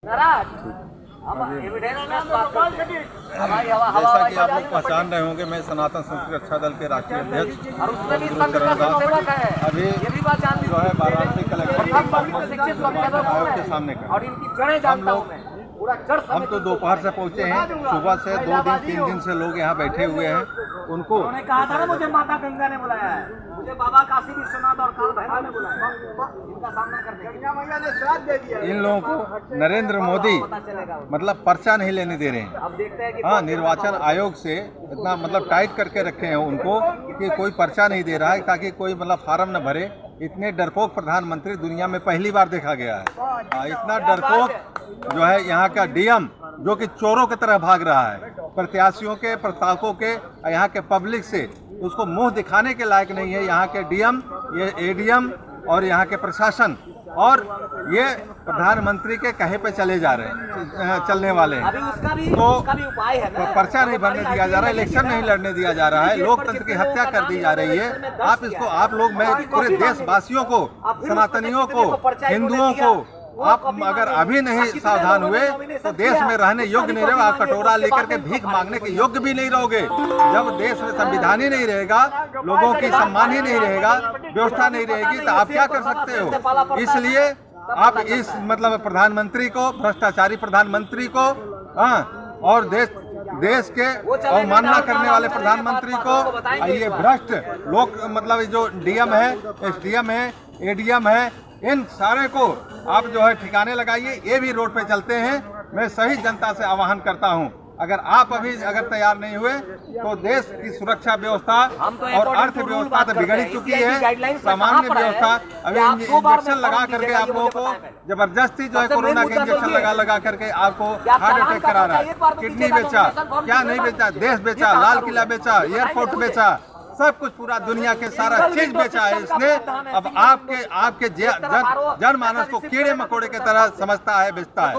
जैसा कि आप लोग पहचान रहे होंगे, मैं सनातन संस्कृति रक्षा दल के राष्ट्रीय अध्यक्ष अभी जो है वाराणसी कलेक्टर आयोग के सामने हम तो दोपहर से पहुंचे हैं। सुबह से 2-3 दिन से लोग यहाँ बैठे हुए हैं। उनको कहा था ना, मुझे माता गंगा ने बुलाया है, मुझे बाबा काशी विश्वनाथ और काल भैरव ने बुलाया है, इनका सामना करने मैया ने साथ दे दिया। इन लोगों को नरेंद्र मोदी मतलब पर्चा नहीं लेने दे रहे हैं। अब देखते हैं कि हाँ, निर्वाचन आयोग से इतना मतलब टाइट करके रखे हैं उनको कि कोई पर्चा नहीं दे रहा है, ताकि कोई मतलब फार्म न भरे। इतने डरपोक प्रधानमंत्री दुनिया में पहली बार देखा गया है। इतना डरपोक जो है यहाँ का डीएम, जो कि चोरों की तरह भाग रहा है, प्रत्याशियों के, प्रस्तावकों के, यहाँ के पब्लिक से उसको मुंह दिखाने के लायक नहीं है। यहाँ के डीएम, ये एडीएम और यहाँ के प्रशासन, और ये प्रधानमंत्री के कहे पे चले जा रहे हैं, चलने वाले हैं। अभी उसका भी उपाय है ना? पर्चा नहीं भरने दिया जा रहा है, इलेक्शन नहीं लड़ने दिया जा रहा है, लोकतंत्र की हत्या कर दी जा रही है। आप लोग, मैं पूरे देशवासियों को, सनातनियों को, हिंदुओं को, आप अगर अभी नहीं सावधान हुए तो देश में रहने योग्य नहीं रहोगे। आप कटोरा लेकर के भीख मांगने के योग्य भी नहीं रहोगे। जब देश में संविधान ही नहीं रहेगा, लोगों की सम्मान ही नहीं रहेगा, व्यवस्था नहीं रहेगी, तो आप क्या कर सकते हो? इसलिए आप इस मतलब प्रधानमंत्री को, भ्रष्टाचारी प्रधानमंत्री को, और देश के अवमानना करने वाले प्रधानमंत्री को, ये भ्रष्ट लोग मतलब जो डीएम है, एसडीएम है, एडीएम है, इन सारे को आप जो है ठिकाने लगाइए। ये भी रोड पे चलते हैं। मैं सही जनता से आह्वान करता हूं, अगर आप अभी तैयार नहीं हुए तो देश की सुरक्षा व्यवस्था और अर्थव्यवस्था तो बिगड़ चुकी है। सामान्य व्यवस्था अभी इंजेक्शन लगा करके आप लोगों को जबरदस्ती जो है कोरोना के इंजेक्शन लगा करके आपको हार्ट अटैक करा रहा है। किडनी बेचा, क्या नहीं बेचा, देश बेचा, लाल किला बेचा, एयरपोर्ट बेचा, सब कुछ पूरा दुनिया के सारा चीज बेचा है इसने। अब आपके जनमानस को कीड़े मकोड़े की तरह समझता है, बेचता है।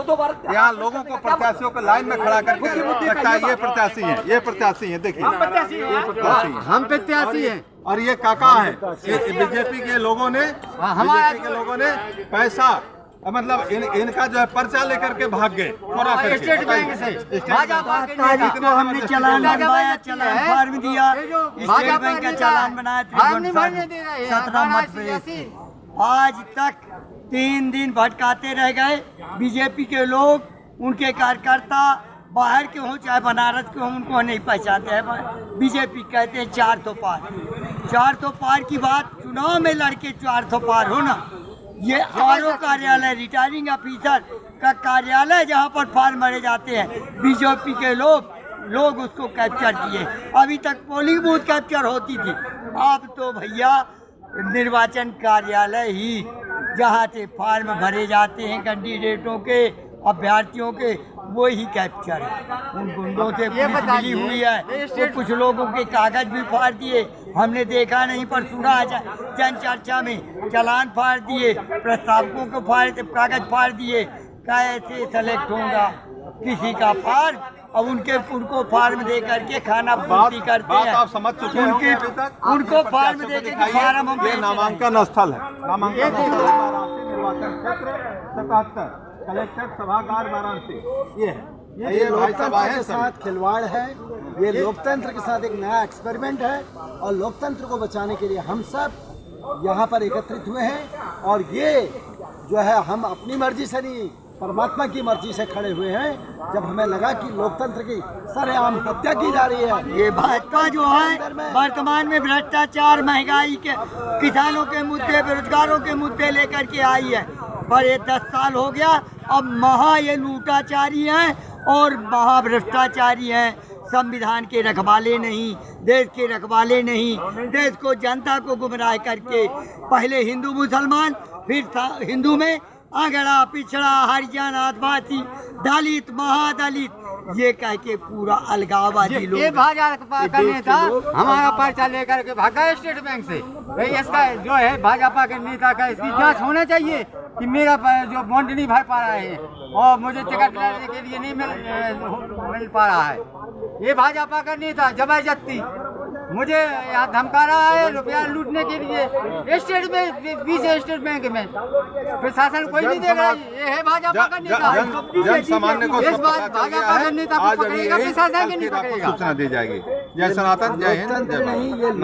यहाँ लोगों को, प्रत्याशियों को लाइन में खड़ा करके रखता है। ये प्रत्याशी है, ये प्रत्याशी है, देखिए हम प्रत्याशी हैं। और ये काका है, बीजेपी के लोगों ने पैसा मतलब इनका जो है पर्चा लेकर के भाग गए स्टेट बैंक से। इतना हमने चालान बनवाया, चालान फार्म दिया, स्टेट बैंक का चालान बनाया, 17 मध्य प्रदेश। आज तक 3 दिन भटकाते रह गए। बीजेपी के लोग, उनके कार्यकर्ता बाहर के हों चाहे बनारस के हों, उनको नहीं पहचानते हैं। बीजेपी कहते हैं 4 तो पार की बात, चुनाव में लड़के 4 तो पार हो ना। ये आरओ कार्यालय, रिटायरिंग ऑफिसर का कार्यालय, जहाँ पर फार्म भरे जाते हैं, बीजेपी के लोग उसको कैप्चर किए। अभी तक पोलिंग बूथ कैप्चर होती थी, अब तो भैया निर्वाचन कार्यालय ही, जहाँ से फार्म भरे जाते हैं कैंडिडेटों के, अभ्यर्थियों के, वो ही कैप्चर है। उन गुंडों से पुलिस मिली हुई है। तो कुछ लोगों के कागज भी फाड़ दिए, हमने देखा नहीं पर सुना जन चर्चा में, चालान फाड़ दिए, प्रस्तावकों को कागज फाड़ दिए। कैसे सेलेक्ट होगा किसी का फार्म? अब उनको फार्म दे करके खाना पूर्ति करते हैं। आप समझ चुके हैं उनको फार्म दे के फार्म हम नामांकन स्थल है, नामांकन निर्वाचन क्षेत्र 77 कलेक्टर सभागार वाराणसी। ये लोकतंत्र के साथ खिलवाड़ है, ये लोकतंत्र के साथ एक नया एक्सपेरिमेंट है। और लोकतंत्र को बचाने के लिए हम सब यहाँ पर एकत्रित हुए हैं। और ये जो है, हम अपनी मर्जी से नहीं, परमात्मा की मर्जी से खड़े हुए हैं। जब हमें लगा कि लोकतंत्र की सरेआम हत्या की जा रही है, ये भाजपा जो है वर्तमान में भ्रष्टाचार, महंगाई के, किसानों के मुद्दे, बेरोजगारों के मुद्दे लेकर के आई है। पर ये 10 साल हो गया, अब ये लूटाचारी हैं और महाभ्रष्टाचारी हैं। संविधान के रखवाले नहीं, देश के रखवाले नहीं, देश को, जनता को गुमराह करके पहले हिंदू मुसलमान, फिर हिंदू में अगड़ा, पिछड़ा, हरिजन, आदिवासी, दलित, महादलित, ये कह के पूरा अलगाववादी लोग। ये भाजपा का नेता हमारा पर्चा लेकर के भागा स्टेट बैंक से। भाई इसका जो है भाजपा के नेता का इसकी जांच होना चाहिए कि मेरा जो बॉन्ड नहीं भर पा रहा है और मुझे टिकट लेने के लिए नहीं मिल पा रहा है। ये भाजपा का नेता जबरदस्ती मुझे यहाँ धमका रहा है रुपया लूटने के लिए स्टेट में, बीच स्टेट बैंक में प्रशासन कोई नहीं देख रहा। ये है भाजपा का नेता, जन सामान्य को इस सब बात पता चल गया भाजपा का है। नेता को आज अभी पकड़ेगा, यही प्रशासन के नहीं आपको पकड़ेगा। सूचना दी जाएगी। जय सनातन, जय हिंद, जय भारत।